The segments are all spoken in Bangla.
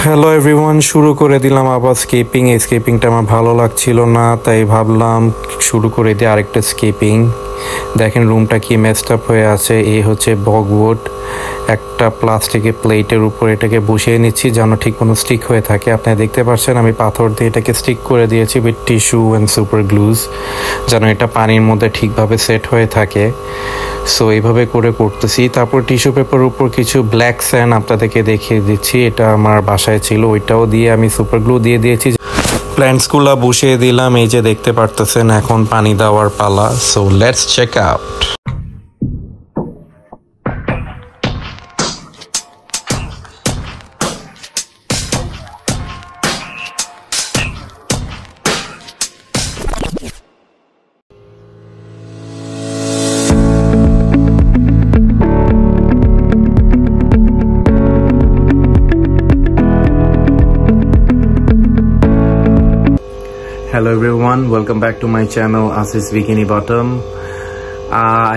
হ্যালো এভরিওয়ান, শুরু করে দিলাম আবার স্কেপিং। এই স্কেপিংটা আমার ভালো লাগছিল না, তাই ভাবলাম শুরু করে দিই আরেকটা স্কেপিং। দেখেন রুমটা কি মেসড আপ হয়ে আছে। এই হচ্ছে বগউড, একটা প্লাস্টিকের প্লেটের উপর এটাকে বসিয়ে নিচ্ছি যেন ঠিক কোনো স্টিক হয়ে থাকে। আপনারা দেখতে পাচ্ছেন আমি পাথর দিয়ে এটাকে স্টিক করে দিয়েছি উইথ টিস্যু অ্যান্ড সুপার গ্লুজ, যেন এটা পানির মধ্যে ঠিকভাবে সেট হয়ে থাকে। সো এইভাবে করে করতেছি। তারপর টিস্যু পেপারের উপর কিছু ব্ল্যাক স্যান্ড আপনাদেরকে দেখিয়ে দিচ্ছি, এটা আমার বাসায় ছিল, ওইটাও দিয়ে আমি সুপার গ্লু দিয়ে দিয়েছি। প্ল্যান্টসগুলো বসিয়ে দিলাম, এই যে দেখতে পারতেছেন। এখন পানি দেওয়ার পালা। So let's check out. Hello everyone, welcome back to my channel Asis Bikini Bottom.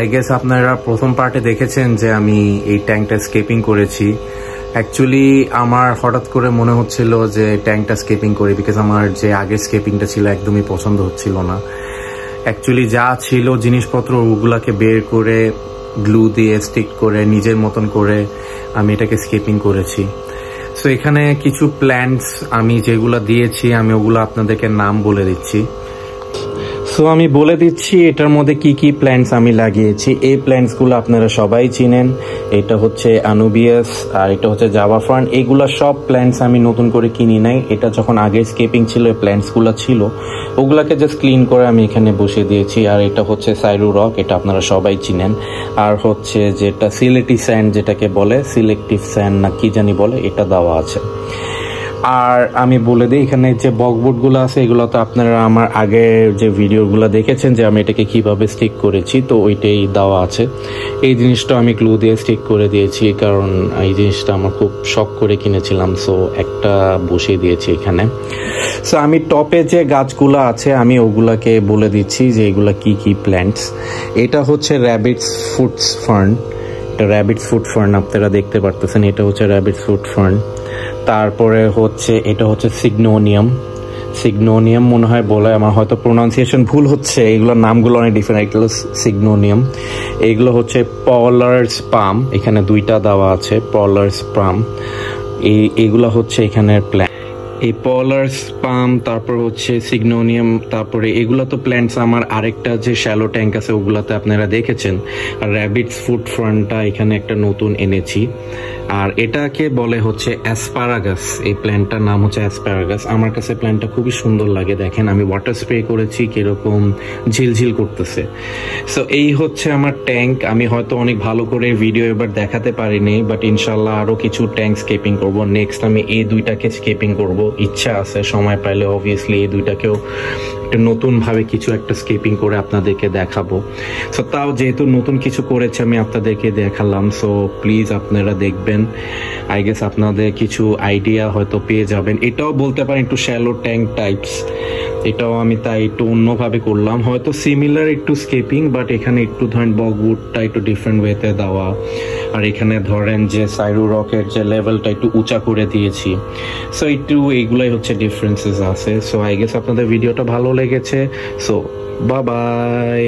I guess আপনারা প্রথম পার্টে দেখেছেন যে আমি এই ট্যাঙ্কটা স্কেপিং করেছি। অ্যাকচুয়ালি আমার হঠাৎ করে মনে হচ্ছিল যে ট্যাঙ্কটা স্কেপিং করি, বিকজ আমার যে আগের স্কেপিংটা ছিল একদমই পছন্দ হচ্ছিল না। অ্যাকচুয়ালি যা ছিল জিনিসপত্র ওগুলাকে বের করে গ্লু দিয়ে স্টিক করে নিজের মতন করে আমি এটাকে স্কেপিং করেছি। সো এখানে কিছু প্ল্যান্টস আমি যেগুলো দিয়েছি আমি ওগুলো আপনাদেরকে নাম বলে দিচ্ছি। সো আমি বলে দিচ্ছি এটার মধ্যে কি কি প্ল্যান্টস আমি লাগিয়েছি। এই প্ল্যান্টসগুলো আপনারা সবাই চিনেন। এটা হচ্ছে আনুবিয়াস আর এটা হচ্ছে জাভা ফার্ন। এগুলা সব প্ল্যান্টস আমি নতুন করে কিনি নাই, এটা যখন আগে স্কেপিং ছিল এই প্ল্যান্টসগুলো ছিল, ওগুলাকে জাস্ট ক্লিন করে আমি এখানে বসিয়ে দিয়েছি। আর এটা হচ্ছে সাইরু রক, এটা আপনারা সবাই চিনেন। আর হচ্ছে যেটা সিলেটি স্যান্ড যেটাকে বলে, সিলেক্টিভ স্যান্ড না কি জানি বলে, এটা দেওয়া আছে। আর আমি বলে দিই এখানে যে বকবুটগুলো আছে এগুলো তো আপনারা আমার আগের যে ভিডিওগুলো দেখেছেন যে আমি এটাকে কিভাবে স্টিক করেছি, তো ওইটাই দেওয়া আছে। এই জিনিসটা আমি গ্লু দিয়ে স্টিক করে দিয়েছি কারণ এই জিনিসটা আমার খুব শখ করে কিনেছিলাম, সো একটা বসিয়ে দিয়েছি এখানে। সো আমি টপে যে গাছগুলো আছে আমি ওগুলাকে বলে দিচ্ছি যে এগুলা কি কি প্ল্যান্টস। এটা হচ্ছে র্যাবিটস ফুট ফার্ন, এটা র্যাবিটস ফুট ফার্ন আপনারা দেখতে পারতেছেন, এটা হচ্ছে র্যাবিটস ফুট ফার্ন। তারপরে হচ্ছে এটা হচ্ছে সিগনোনিয়াম, সিগনোনিয়াম মনে হয় বলে, আমার হয়তো প্রোনাউন্সিয়েশন ভুল হচ্ছে, এগুলোর নামগুলো অনেক ডিফারেন্ট। এগুলো সিগনোনিয়াম। এইগুলো হচ্ছে পলার্স পাম, এখানে দুইটা দেওয়া আছে পলার্স পাম। এইগুলো হচ্ছে এখানের প্ল্যান্ট, এই পলার্স পাম, তারপর হচ্ছে সিগনোনিয়াম। তারপরে এগুলো তো প্ল্যান্টস আমার আরেকটা যে শ্যালো ট্যাঙ্ক আছে ওগুলাতে আপনারা দেখেছেন। আর র্যাবিটস ফুট ফার্নটা এখানে একটা নতুন এনেছি। আর এটাকে বলে হচ্ছে অ্যাসপারাগাস, এই প্ল্যান্টটার নাম হচ্ছে অ্যাসপারাগাস। আমার কাছে প্ল্যান্টটা খুবই সুন্দর লাগে, দেখেন আমি ওয়াটার স্প্রে করেছি কিরকম ঝিলঝিল করতেছে। সো এই হচ্ছে আমার ট্যাঙ্ক। আমি হয়তো অনেক ভালো করে ভিডিও এবার দেখাতে পারিনি, বাট ইনশাল্লাহ আরো কিছু ট্যাঙ্ক স্কেপিং করব। নেক্সট আমি এই দুইটাকে স্কেপিং করব, ইচ্ছা আছে, সময় পাইলে অবভিয়াসলি এই দুইটাকেও নতুন ভাবে কিছু একটা স্কেপিং করে আপনাদেরকে দেখাবো। সো তাও যেহেতু নতুন কিছু করেছে আমি আপনাদেরকে দেখালাম, সো প্লিজ আপনারা দেখবেন। আই গেস আপনাদের কিছু আইডিয়া হয়তো পেয়ে যাবেন। এটাও বলতে পারেন একটু শ্যালো ট্যাঙ্ক টাইপস, এটাও আমি তাই একটু অন্যভাবে করলাম, হয়তো সিমিলার একটু স্কেপিং, বাট এখানে একটু ধরেন বকউডটা একটু ডিফারেন্ট ওয়েতে দেওয়া। আর এখানে ধরেন যে সাইরু রকের যে লেভেলটা একটু উঁচা করে দিয়েছি। সো একটু এইগুলাই হচ্ছে ডিফারেন্সেস আছে। সো আই গেস আপনাদের ভিডিওটা ভালো লেগেছে। So bye bye.